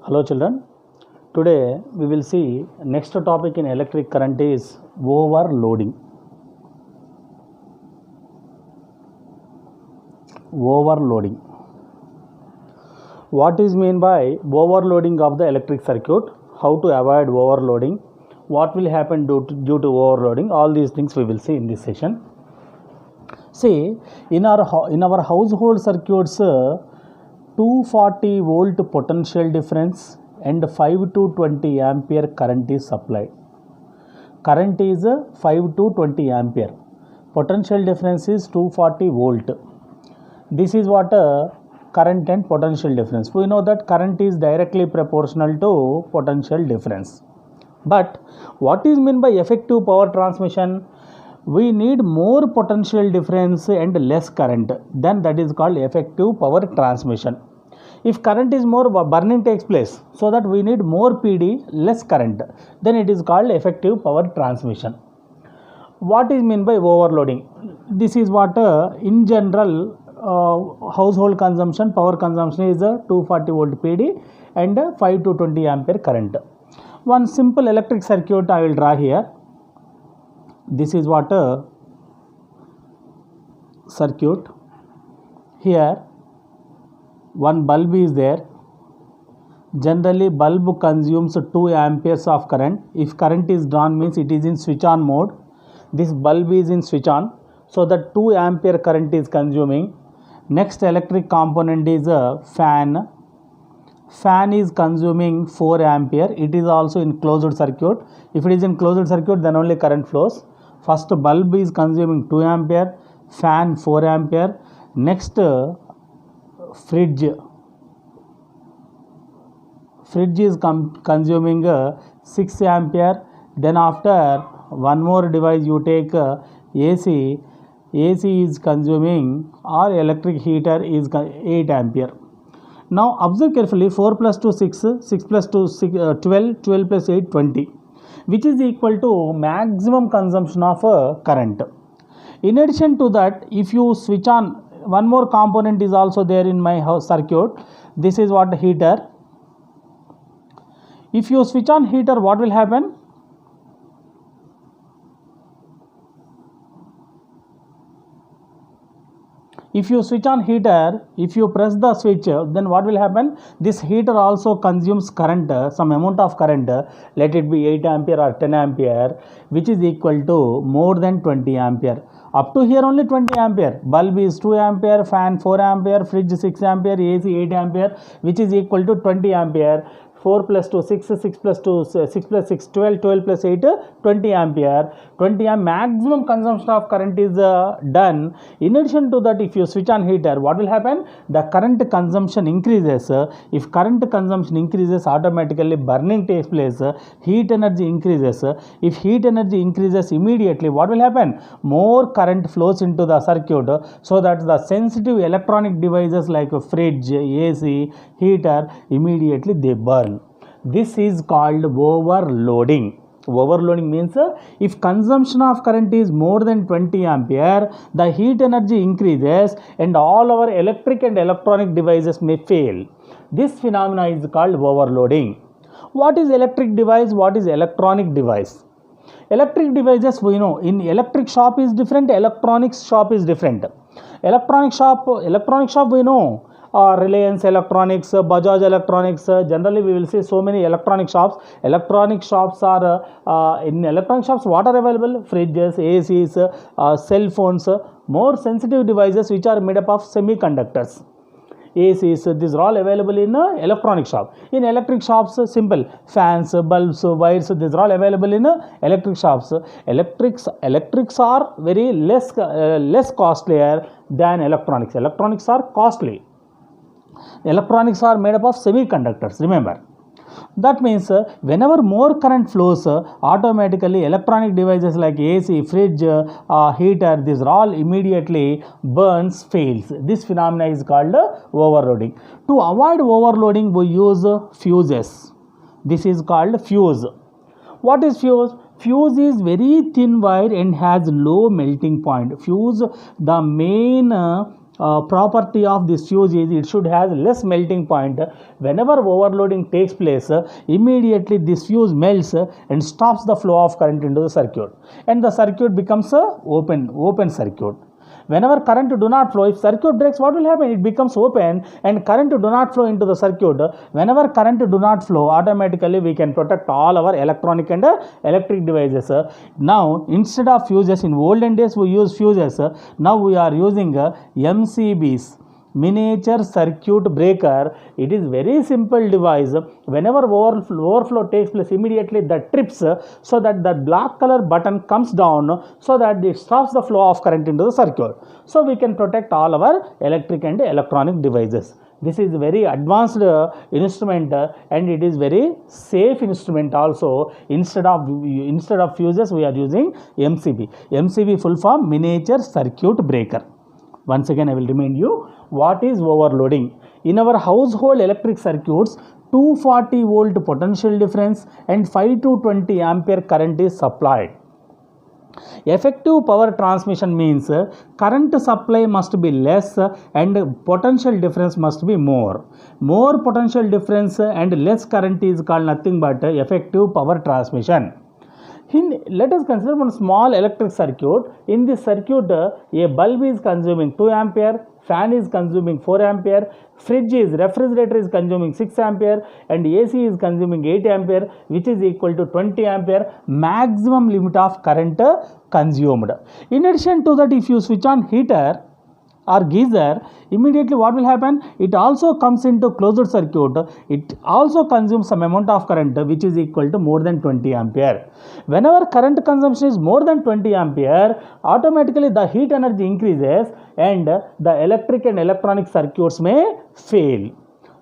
Hello children, today we will see next topic in electric current is overloading. Overloading. What is mean by overloading of the electric circuit? How to avoid overloading? What will happen due to overloading? All these things we will see in this session. See, in our household circuits, 240 volt potential difference and 5 to 20 ampere current is supplied. Current is 5 to 20 ampere. Potential difference is 240 volt. This is what current and potential difference. We know that current is directly proportional to potential difference. But what is meant by effective power transmission? We need more potential difference and less current, then that is called effective power transmission. If current is more, burning takes place, so that we need more PD, less current, then it is called effective power transmission. What is meant by overloading? This is what in general household consumption, power consumption is 240 volt PD and 5 to 20 ampere current. One simple electric circuit I will draw here. This is what a circuit. Here one bulb is there. Generally bulb consumes 2 amperes of current. If current is drawn means it is in switch on mode. This bulb is in switch on, so that 2 ampere current is consuming. Next electric component is a fan. Fan is consuming 4 ampere. It is also in closed circuit. If it is in closed circuit, then only current flows. First bulb is consuming 2 ampere, fan 4 ampere. Next fridge is consuming 6 ampere. Then after one more device you take AC is consuming, or electric heater is 8 ampere. Now observe carefully, 4 plus 2 6, 6 plus 2 12, 12 plus 8 20, which is equal to maximum consumption of current. In addition to that, if you switch on, one more component is also there in my house circuit. This is what heater. If you switch on heater, what will happen? If you switch on heater, if you press the switch, then what will happen? This heater also consumes current, some amount of current, let it be 8 ampere or 10 ampere, which is equal to more than 20 ampere. Up to here only 20 ampere. Bulb is 2 ampere, fan 4 ampere, fridge 6 ampere, AC 8 ampere, which is equal to 20 ampere. 4 plus 2 6, 6 plus 2 6 plus 6 12, 12 plus 8 20 ampere. 20 ampere maximum consumption of current is done. In addition to that, if you switch on heater, what will happen? The current consumption increases. If current consumption increases, automatically burning takes place. Heat energy increases. If heat energy increases, immediately what will happen? More current flows into the circuit, so that the sensitive electronic devices like a fridge, AC, heater, immediately they burn. This is called overloading. Overloading means if consumption of current is more than 20 ampere, the heat energy increases and all our electric and electronic devices may fail. This phenomena is called overloading. What is electric device? What is electronic device? Electric devices, we know, in electric shop is different, electronics shop is different. Electronic shop we know, Reliance Electronics, Bajaj Electronics. Generally we will see so many electronic shops. Electronic shops are in electronic shops what are available? Fridges, ACs, cell phones, more sensitive devices which are made up of semiconductors. ACs, these are all available in electronic shop. In electric shops, simple fans, bulbs, wires, these are all available in electric shops. Electrics are very less costlier than electronics. Electronics are costly. Electronics are made up of semiconductors, remember. That means whenever more current flows, automatically electronic devices like AC, fridge, heater, these are all immediately burns, fails. This phenomena is called overloading. To avoid overloading, we use fuses. This is called fuse. What is fuse? Fuse is very thin wire and has low melting point. Fuse, the main property of this fuse is it should have less melting point. Whenever overloading takes place, immediately this fuse melts and stops the flow of current into the circuit, and the circuit becomes a open circuit. Whenever current do not flow, if circuit breaks, what will happen? It becomes open and current do not flow into the circuit. Whenever current do not flow, automatically we can protect all our electronic and electric devices. Now, instead of fuses, in olden days we use fuses. Now we are using MCBs. Miniature circuit breaker. It is very simple device. Whenever overflow takes place, immediately that trips, so that the black color button comes down, so that it stops the flow of current into the circuit. So we can protect all our electric and electronic devices. This is very advanced instrument, and it is very safe instrument also. Instead of fuses, we are using MCB. MCB full form miniature circuit breaker. Once again, I will remind you what is overloading. In our household electric circuits, 240 volt potential difference and 5 to 20 ampere current is supplied. Effective power transmission means current supply must be less and potential difference must be more. More potential difference and less current is called nothing but effective power transmission. Let us consider one small electric circuit. In this circuit, a bulb is consuming 2 ampere, fan is consuming 4 ampere, refrigerator is consuming 6 ampere, and AC is consuming 8 ampere, which is equal to 20 ampere maximum limit of current consumed. In addition to that, if you switch on heater or geyser, immediately what will happen? It also comes into closed circuit. It also consumes some amount of current which is equal to more than 20 ampere. Whenever current consumption is more than 20 ampere, automatically the heat energy increases and the electric and electronic circuits may fail,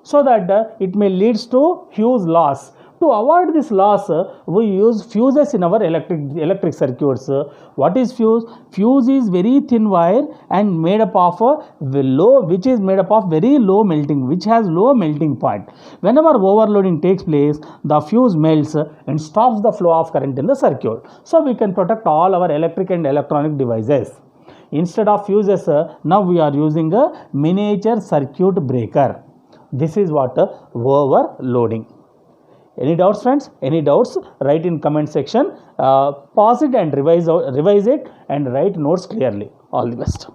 so that it may leads to huge loss. To avoid this loss, we use fuses in our electric circuits. What is fuse? Fuse is very thin wire and made up of very low melting, which has low melting point. Whenever overloading takes place, the fuse melts and stops the flow of current in the circuit. So we can protect all our electric and electronic devices. Instead of fuses, now we are using a miniature circuit breaker. This is what overloading. Any doubts, friends? Any doubts? Write in comment section. Pause it and revise it and write notes clearly. All the best.